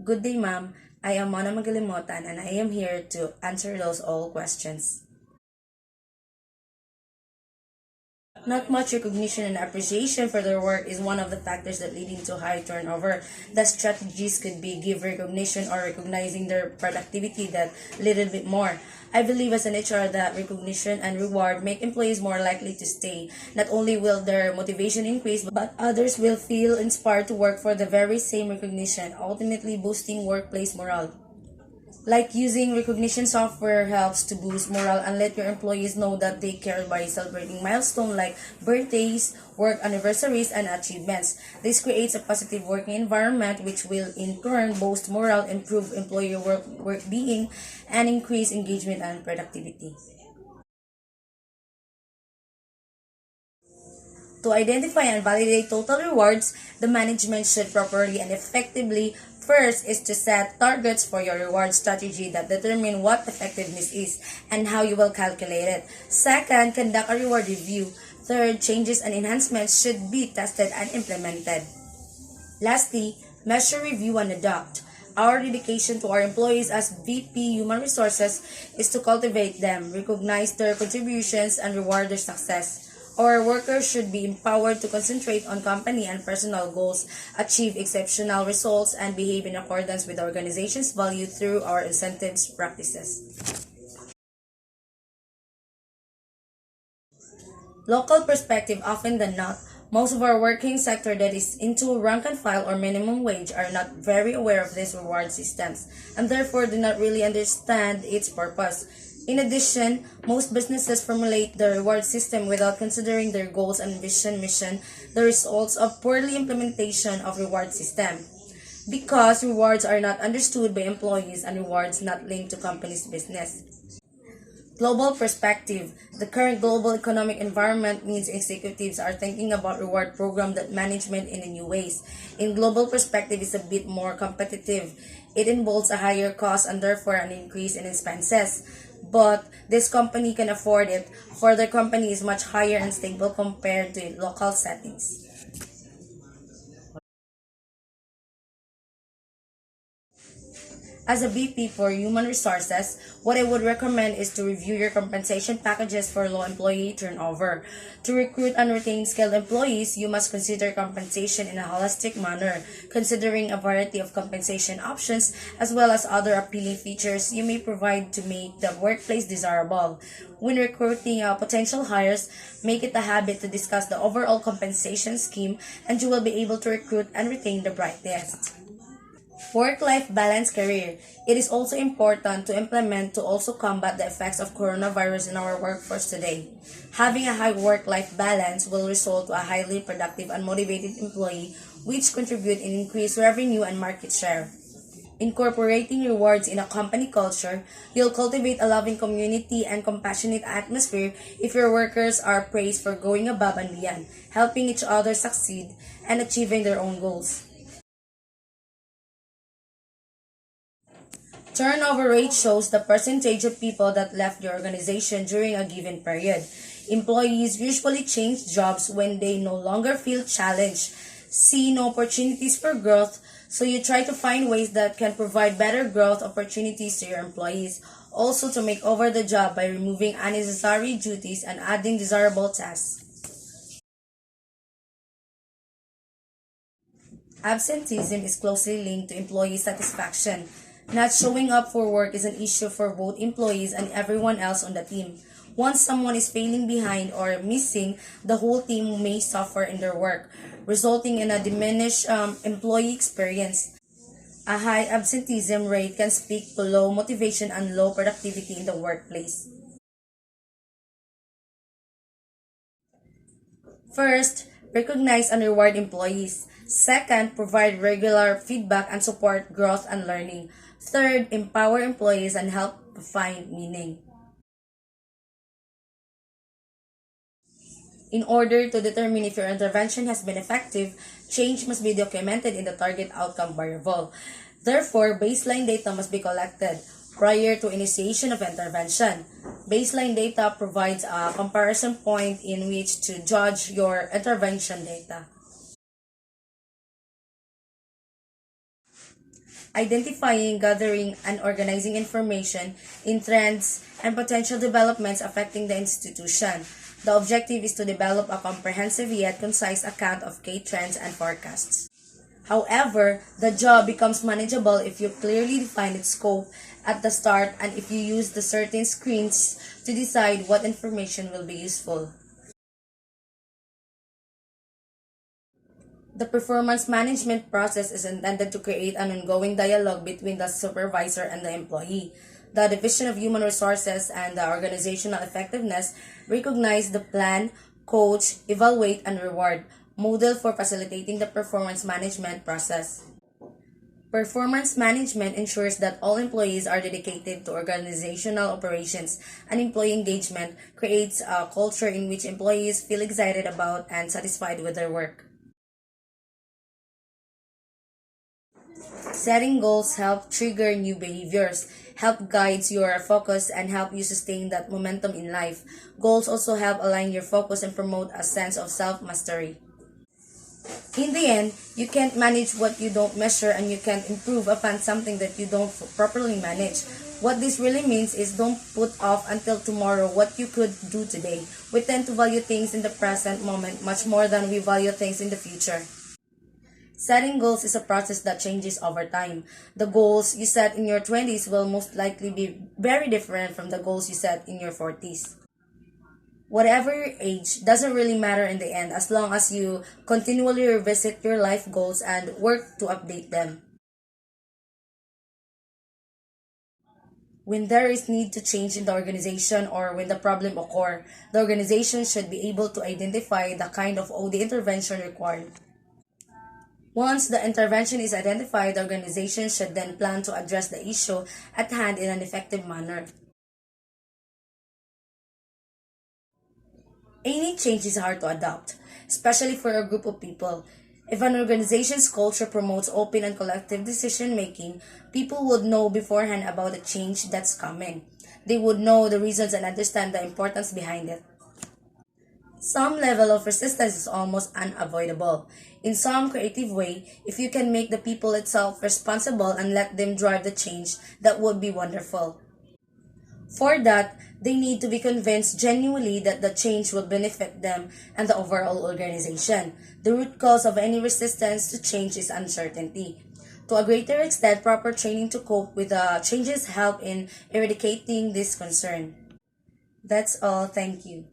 Good day, ma'am. I am Mona Magalimotan and I am here to answer those all questions. Not much recognition and appreciation for their work is one of the factors that leading to high turnover. The strategies could be give recognition or recognizing their productivity that little bit more. I believe as an HR that recognition and reward make employees more likely to stay. Not only will their motivation increase, but others will feel inspired to work for the very same recognition, ultimately boosting workplace morale. Like using recognition software helps to boost morale and let your employees know that they care by celebrating milestones like birthdays, work anniversaries, and achievements. This creates a positive working environment which will in turn boost morale, improve employee work being, and increase engagement and productivity. To identify and validate total rewards, the management should properly and effectively first is to set targets for your reward strategy that determine what effectiveness is and how you will calculate it. Second, conduct a reward review. Third, changes and enhancements should be tested and implemented. Lastly, measure, review, and adopt. Our dedication to our employees as VP Human Resources is to cultivate them, recognize their contributions, and reward their success. Our workers should be empowered to concentrate on company and personal goals, achieve exceptional results, and behave in accordance with the organization's value through our incentives practices. Local perspective, often than not, most of our working sector that is into rank and file or minimum wage are not very aware of these reward systems and therefore do not really understand its purpose. In addition, most businesses formulate the reward system without considering their goals and mission, the results of poorly implementation of reward system. Because rewards are not understood by employees and rewards not linked to company's business. Global perspective. The current global economic environment means executives are thinking about reward program that management in a new ways. In global perspective is a bit more competitive. It involves a higher cost and therefore an increase in expenses. But this company can afford it, for their company is much higher and stable compared to local settings. As a VP for Human Resources, what I would recommend is to review your compensation packages for low employee turnover. To recruit and retain skilled employees, you must consider compensation in a holistic manner, considering a variety of compensation options as well as other appealing features you may provide to make the workplace desirable. When recruiting potential hires, make it a habit to discuss the overall compensation scheme and you will be able to recruit and retain the brightest. Work-life balance career. It is also important to implement to also combat the effects of coronavirus in our workforce today. Having a high work-life balance will result to a highly productive and motivated employee which contribute in increased revenue and market share. Incorporating rewards in a company culture, you'll cultivate a loving community and compassionate atmosphere if your workers are praised for going above and beyond, helping each other succeed and achieving their own goals. Turnover rate shows the percentage of people that left the organization during a given period. Employees usually change jobs when they no longer feel challenged, see no opportunities for growth, so you try to find ways that can provide better growth opportunities to your employees. Also to make over the job by removing unnecessary duties and adding desirable tasks. Absenteeism is closely linked to employee satisfaction. Not showing up for work is an issue for both employees and everyone else on the team. Once someone is failing behind or missing, the whole team may suffer in their work, resulting in a diminished employee experience. A high absenteeism rate can speak to low motivation and low productivity in the workplace. First, recognize and reward employees. Second, provide regular feedback and support growth and learning. Third, empower employees and help find meaning. In order to determine if your intervention has been effective, change must be documented in the target outcome variable. Therefore, baseline data must be collected prior to initiation of intervention. Baseline data provides a comparison point in which to judge your intervention data. identifying, gathering, and organizing information in trends and potential developments affecting the institution. The objective is to develop a comprehensive yet concise account of key trends and forecasts. However, the job becomes manageable if you clearly define its scope at the start and if you use the certain screens to decide what information will be useful. The performance management process is intended to create an ongoing dialogue between the supervisor and the employee. The Division of Human Resources and the Organizational Effectiveness recognize the plan, coach, evaluate, and reward model for facilitating the performance management process. Performance management ensures that all employees are dedicated to organizational operations, and employee engagement creates a culture in which employees feel excited about and satisfied with their work. Setting goals help trigger new behaviors, help guides your focus, and help you sustain that momentum in life. Goals also help align your focus and promote a sense of self-mastery. In the end, you can't manage what you don't measure and you can't improve upon something that you don't properly manage. What this really means is don't put off until tomorrow what you could do today. We tend to value things in the present moment much more than we value things in the future. Setting goals is a process that changes over time. The goals you set in your 20s will most likely be very different from the goals you set in your 40s. Whatever your age doesn't really matter in the end as long as you continually revisit your life goals and work to update them. When there is need to change in the organization or when the problem occur, the organization should be able to identify the kind of OD intervention required. Once the intervention is identified, the organization should then plan to address the issue at hand in an effective manner. Any change is hard to adopt, especially for a group of people. If an organization's culture promotes open and collective decision making, people would know beforehand about the change that's coming. They would know the reasons and understand the importance behind it. Some level of resistance is almost unavoidable. In some creative way, if you can make the people itself responsible and let them drive the change, that would be wonderful. For that, they need to be convinced genuinely that the change will benefit them and the overall organization. The root cause of any resistance to change is uncertainty. To a greater extent, proper training to cope with the changes help in eradicating this concern. That's all. Thank you.